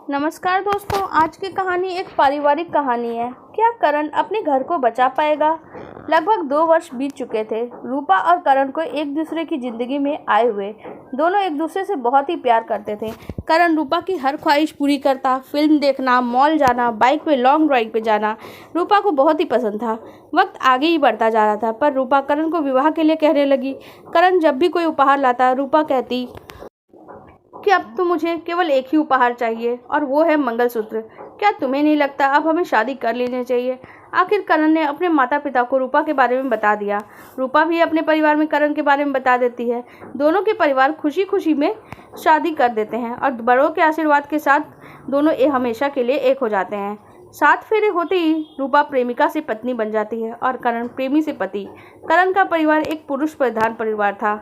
नमस्कार दोस्तों, आज की कहानी एक पारिवारिक कहानी है। क्या करण अपने घर को बचा पाएगा? लगभग 2 वर्ष बीत चुके थे रूपा और करण को एक दूसरे की ज़िंदगी में आए हुए। दोनों एक दूसरे से बहुत ही प्यार करते थे। करण रूपा की हर ख्वाहिश पूरी करता। फिल्म देखना, मॉल जाना, बाइक पे लॉन्ग ड्राइव पे जाना रूपा को बहुत ही पसंद था। वक्त आगे ही बढ़ता जा रहा था, पर रूपा करण को विवाह के लिए कहने लगी। करण जब भी कोई उपहार लाता, रूपा कहती कि अब तो मुझे केवल एक ही उपहार चाहिए और वो है मंगलसूत्र। क्या तुम्हें नहीं लगता अब हमें शादी कर लेनी चाहिए? आखिर करण ने अपने माता पिता को रूपा के बारे में बता दिया। रूपा भी अपने परिवार में करण के बारे में बता देती है। दोनों के परिवार खुशी खुशी में शादी कर देते हैं और बड़ों के आशीर्वाद के साथ दोनों हमेशा के लिए एक हो जाते हैं। 7 फेरे होते ही रूपा प्रेमिका से पत्नी बन जाती है और करण प्रेमी से पति। करण का परिवार एक पुरुष प्रधान परिवार था,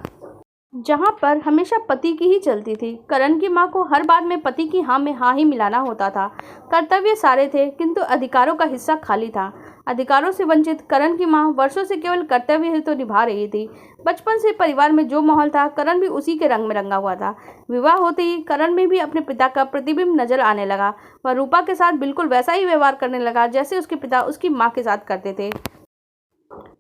जहाँ पर हमेशा पति की ही चलती थी। करण की माँ को हर बात में पति की हाँ में हाँ ही मिलाना होता था। कर्तव्य सारे थे, किंतु अधिकारों का हिस्सा खाली था। अधिकारों से वंचित करण की माँ वर्षों से केवल कर्तव्य ही तो निभा रही थी। बचपन से परिवार में जो माहौल था, करण भी उसी के रंग में रंगा हुआ था। विवाह होते ही करण में भी अपने पिता का प्रतिबिंब नजर आने लगा। वह रूपा के साथ बिल्कुल वैसा ही व्यवहार करने लगा जैसे उसके पिता उसकी माँ के साथ करते थे।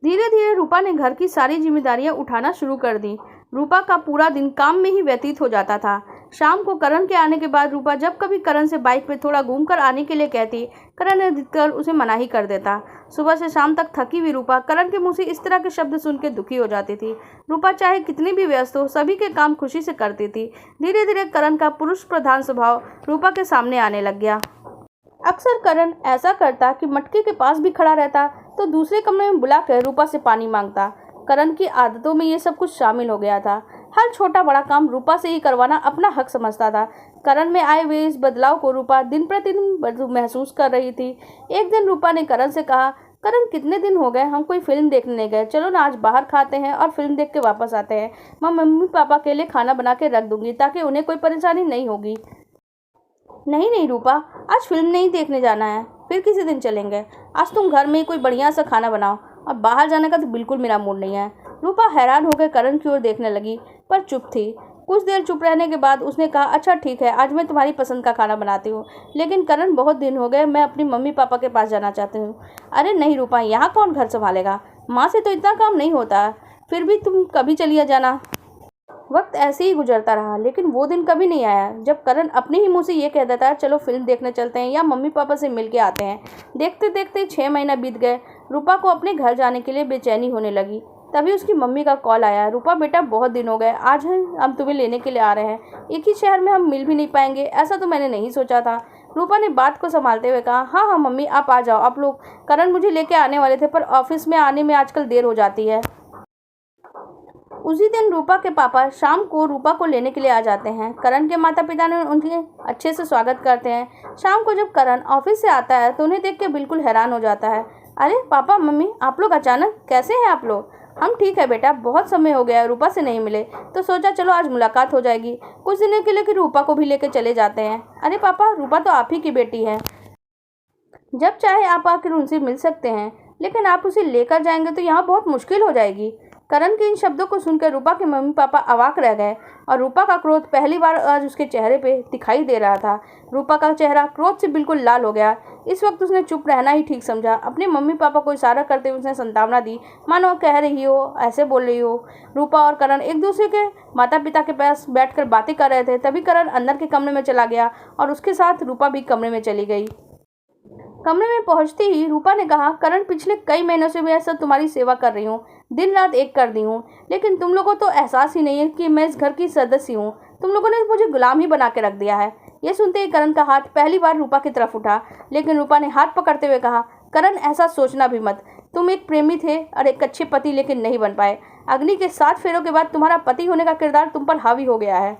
धीरे धीरे रूपा ने घर की सारी जिम्मेदारियां उठाना शुरू कर दी। रूपा का पूरा दिन काम में ही व्यतीत हो जाता था। शाम को करण के आने के बाद रूपा जब कभी करण से बाइक पे थोड़ा घूमकर आने के लिए कहती, करण अधिकतर उसे मना ही कर देता। सुबह से शाम तक थकी हुई रूपा करण के मुंह से इस तरह के शब्द सुन के दुखी हो जाती थी। रूपा चाहे कितनी भी व्यस्त हो, सभी के काम खुशी से करती थी। धीरे धीरे करण का पुरुष प्रधान स्वभाव रूपा के सामने आने लग गया। अक्सर करण ऐसा करता कि मटके के पास भी खड़ा रहता तो दूसरे कमरे में बुलाकर रूपा से पानी मांगता। करण की आदतों में ये सब कुछ शामिल हो गया था। हर छोटा बड़ा काम रूपा से ही करवाना अपना हक समझता था। करण में आए हुए इस बदलाव को रूपा दिन प्रतिदिन महसूस कर रही थी। एक दिन रूपा ने करण से कहा, करण कितने दिन हो गए हम कोई फिल्म देखने नहीं गए, चलो ना आज बाहर खाते हैं और फिल्म देख के वापस आते हैं। मैं मम्मी पापा के लिए खाना बना के रख दूंगी ताकि उन्हें कोई परेशानी नहीं होगी। नहीं नहीं रूपा, आज फिल्म नहीं देखने जाना है, फिर किसी दिन चलेंगे। आज तुम घर में ही कोई बढ़िया सा खाना बनाओ, और बाहर जाने का तो बिल्कुल मेरा मूड नहीं है। रूपा हैरान होकर करण की ओर देखने लगी, पर चुप थी। कुछ देर चुप रहने के बाद उसने कहा, अच्छा ठीक है, आज मैं तुम्हारी पसंद का खाना बनाती हूँ, लेकिन करण बहुत दिन हो गए, मैं अपनी मम्मी पापा के पास जाना चाहती हूँ। अरे नहीं रूपा, यहाँ कौन घर संभालेगा, माँ से तो इतना काम नहीं होता, फिर भी तुम कभी चलिए जाना। वक्त ऐसे ही गुजरता रहा, लेकिन वो दिन कभी नहीं आया जब करण अपने ही मुंह से ये कह देता, चलो फिल्म देखने चलते हैं या मम्मी पापा से मिल के आते हैं। देखते देखते 6 महीना बीत गए। रूपा को अपने घर जाने के लिए बेचैनी होने लगी। तभी उसकी मम्मी का कॉल आया, रूपा बेटा बहुत दिन हो गए, आज हम तुम्हें लेने के लिए आ रहे हैं। एक ही शहर में हम मिल भी नहीं पाएंगे, ऐसा तो मैंने नहीं सोचा था। रूपा ने बात को संभालते हुए कहा, हाँ हाँ मम्मी, आप आ जाओ आप लोग। करण मुझे लेके आने वाले थे, पर ऑफिस में आने में आजकल देर हो जाती है। उसी दिन रूपा के पापा शाम को रूपा को लेने के लिए आ जाते हैं। करण के माता पिता ने उनके अच्छे से स्वागत करते हैं। शाम को जब करण ऑफिस से आता है तो उन्हें देख के बिल्कुल हैरान हो जाता है। अरे पापा मम्मी, आप लोग अचानक, कैसे हैं आप लोग? हम ठीक है बेटा, बहुत समय हो गया है, रूपा से नहीं मिले तो सोचा चलो आज मुलाकात हो जाएगी। कुछ दिनों के लिए कि रूपा को भी लेकर चले जाते हैं। अरे पापा, रूपा तो आप ही की बेटी है, जब चाहे आप आकर उनसे मिल सकते हैं, लेकिन आप उसे लेकर जाएंगे तो यहाँ बहुत मुश्किल हो जाएगी। करण के इन शब्दों को सुनकर रूपा के मम्मी पापा अवाक रह गए और रूपा का क्रोध पहली बार आज उसके चेहरे पे दिखाई दे रहा था। रूपा का चेहरा क्रोध से बिल्कुल लाल हो गया। इस वक्त उसने चुप रहना ही ठीक समझा। अपने मम्मी पापा को इशारा करते हुए उसने सांत्वना दी, मानो कह रही हो, ऐसे बोल रही हो। रूपा और करण एक दूसरे के माता पिता के पास बैठकर बातें कर रहे थे। तभी करण अंदर के कमरे में चला गया और उसके साथ रूपा भी कमरे में चली गई। कमरे में पहुंचते ही रूपा ने कहा, करण पिछले कई महीनों से मैं सब तुम्हारी सेवा कर रही हूँ, दिन रात एक कर दी हूँ, लेकिन तुम लोगों को तो एहसास ही नहीं है कि मैं इस घर की सदस्य हूँ। तुम लोगों ने मुझे गुलाम ही बना के रख दिया है। ये सुनते ही करण का हाथ पहली बार रूपा की तरफ उठा, लेकिन रूपा ने हाथ पकड़ते हुए कहा, करण ऐसा सोचना भी मत। तुम एक प्रेमी थे और एक अच्छे पति, लेकिन नहीं बन पाए। अग्नि के 7 फेरों के बाद तुम्हारा पति होने का किरदार तुम पर हावी हो गया है।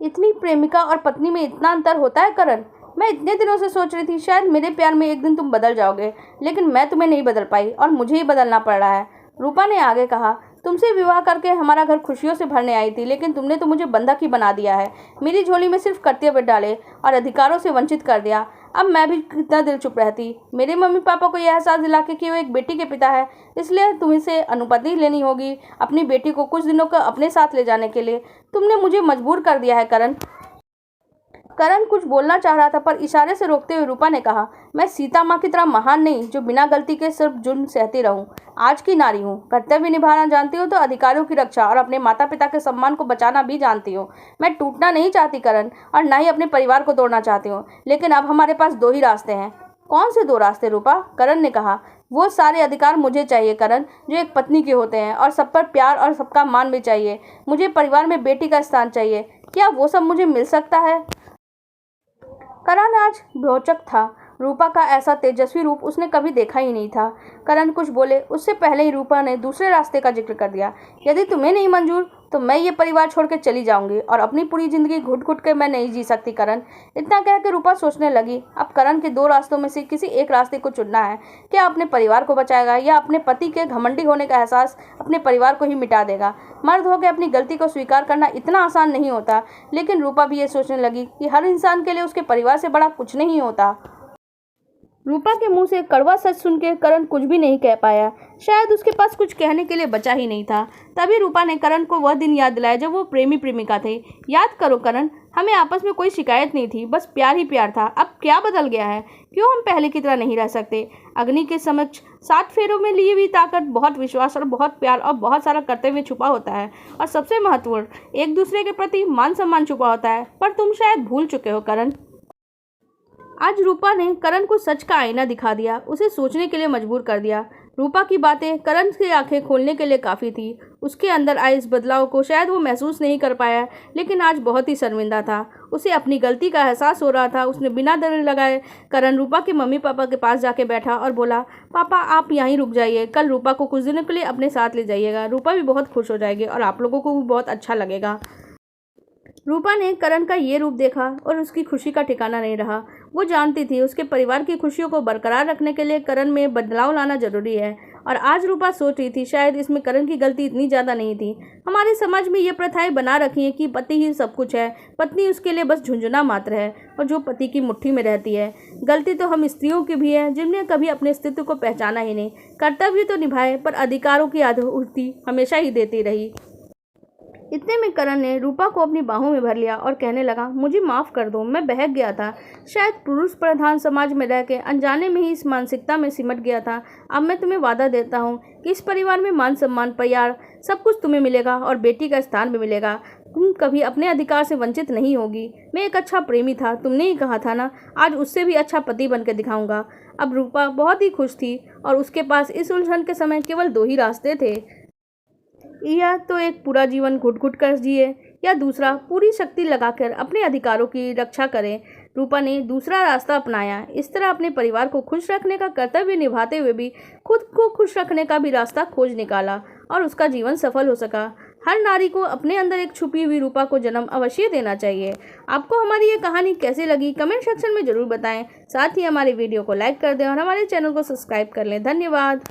इतनी प्रेमिका और पत्नी में इतना अंतर होता है करण? मैं इतने दिनों से सोच रही थी शायद मेरे प्यार में एक दिन तुम बदल जाओगे, लेकिन मैं तुम्हें नहीं बदल पाई और मुझे ही बदलना पड़ रहा है। रूपा ने आगे कहा, तुमसे विवाह करके हमारा घर खुशियों से भरने आई थी, लेकिन तुमने तो मुझे बंधक ही बना दिया है। मेरी झोली में सिर्फ कर्तव्य डाले और अधिकारों से वंचित कर दिया। अब मैं भी कितना दिल चुप रहती। मेरे मम्मी पापा को यह एहसास दिला के कि वो एक बेटी के पिता है, इसलिए तुम्हें से अनुमति लेनी होगी अपनी बेटी को कुछ दिनों का अपने साथ ले जाने के लिए। तुमने मुझे मजबूर कर दिया है करण। करण कुछ बोलना चाह रहा था पर इशारे से रोकते हुए रूपा ने कहा, मैं सीता माँ की तरह महान नहीं जो बिना गलती के सिर्फ जुर्म सहती रहूं। आज की नारी हूँ, कर्तव्य निभाना जानती हूँ तो अधिकारों की रक्षा और अपने माता पिता के सम्मान को बचाना भी जानती हूँ। मैं टूटना नहीं चाहती करण, और न ही अपने परिवार को तोड़ना चाहती हूँ, लेकिन अब हमारे पास दो ही रास्ते हैं। कौन से दो रास्ते रूपा? करण ने कहा, वो सारे अधिकार मुझे चाहिए करण जो एक पत्नी के होते हैं, और सब पर प्यार और सबका मान भी चाहिए। मुझे परिवार में बेटी का स्थान चाहिए। क्या वो सब मुझे मिल सकता है? करण आज रोचक था। रूपा का ऐसा तेजस्वी रूप उसने कभी देखा ही नहीं था। करण कुछ बोले उससे पहले ही रूपा ने दूसरे रास्ते का जिक्र कर दिया। यदि तुम्हें नहीं मंजूर तो मैं ये परिवार छोड़ के चली जाऊंगी, और अपनी पूरी जिंदगी घुट घुट के मैं नहीं जी सकती करण। इतना कहकर रूपा सोचने लगी, अब करण के दो रास्तों में से किसी एक रास्ते को चुनना है। क्या अपने परिवार को बचाएगा या अपने पति के घमंडी होने का एहसास अपने परिवार को ही मिटा देगा? मर्द होकर अपनी गलती को स्वीकार करना इतना आसान नहीं होता, लेकिन रूपा भी ये सोचने लगी कि हर इंसान के लिए उसके परिवार से बड़ा कुछ नहीं होता। रूपा के मुंह से कड़वा सच सुन के करण कुछ भी नहीं कह पाया। शायद उसके पास कुछ कहने के लिए बचा ही नहीं था। तभी रूपा ने करण को वह दिन याद दिलाया जब वो प्रेमी प्रेमिका थे। याद करो करण, हमें आपस में कोई शिकायत नहीं थी, बस प्यार ही प्यार था। अब क्या बदल गया है? क्यों हम पहले की तरह नहीं रह सकते? अग्नि के समक्ष 7 फेरों में लिए भी ताकत, बहुत विश्वास और बहुत प्यार और बहुत सारा कर्तव्य छुपा होता है, और सबसे महत्वपूर्ण एक दूसरे के प्रति मान सम्मान छुपा होता है। पर तुम शायद भूल चुके हो करण। आज रूपा ने करण को सच का आईना दिखा दिया, उसे सोचने के लिए मजबूर कर दिया। रूपा की बातें करण की आंखें खोलने के लिए काफ़ी थी। उसके अंदर आए इस बदलाव को शायद वो महसूस नहीं कर पाया, लेकिन आज बहुत ही शर्मिंदा था। उसे अपनी गलती का एहसास हो रहा था। उसने बिना देर लगाए करण रूपा के मम्मी पापा के पास जाके बैठा और बोला, पापा आप यहीं रुक जाइए, कल रूपा को कुछ दिनों के लिए अपने साथ ले जाइएगा। रूपा भी बहुत खुश हो जाएगी और आप लोगों को भी बहुत अच्छा लगेगा। रूपा ने करण का ये रूप देखा और उसकी खुशी का ठिकाना नहीं रहा। वो जानती थी उसके परिवार की खुशियों को बरकरार रखने के लिए करण में बदलाव लाना जरूरी है, और आज रूपा सोच रही थी शायद इसमें करण की गलती इतनी ज़्यादा नहीं थी। हमारे समाज में ये प्रथाएं बना रखी हैं कि पति ही सब कुछ है, पत्नी उसके लिए बस झुंझुना मात्र है, और जो पति की मुट्ठी में रहती है। गलती तो हम स्त्रियों की भी है जिनने कभी अपने अस्तित्व को पहचाना ही नहीं। कर्तव्य तो निभाए पर अधिकारों की आहुति हमेशा ही देती रही। इतने में करण ने रूपा को अपनी बाहों में भर लिया और कहने लगा, मुझे माफ़ कर दो, मैं बहक गया था। शायद पुरुष प्रधान समाज में रह के अनजाने में ही इस मानसिकता में सिमट गया था। अब मैं तुम्हें वादा देता हूँ कि इस परिवार में मान सम्मान, प्यार सब कुछ तुम्हें मिलेगा, और बेटी का स्थान भी मिलेगा। तुम कभी अपने अधिकार से वंचित नहीं होगी। मैं एक अच्छा प्रेमी था, तुमने ही कहा था ना, आज उससे भी अच्छा पति बनकर दिखाऊंगा। अब रूपा बहुत ही खुश थी, और उसके पास इस उलझन के समय केवल 2 ही रास्ते थे। या तो एक पूरा जीवन घुट घुट कर जिए, या दूसरा पूरी शक्ति लगाकर अपने अधिकारों की रक्षा करें। रूपा ने दूसरा रास्ता अपनाया। इस तरह अपने परिवार को खुश रखने का कर्तव्य निभाते हुए भी खुद को खुश रखने का भी रास्ता खोज निकाला, और उसका जीवन सफल हो सका। हर नारी को अपने अंदर एक छुपी हुई रूपा को जन्म अवश्य देना चाहिए। आपको हमारी ये कहानी कैसी लगी कमेंट सेक्शन में ज़रूर बताएं। साथ ही हमारे वीडियो को लाइक कर दें और हमारे चैनल को सब्सक्राइब कर लें। धन्यवाद।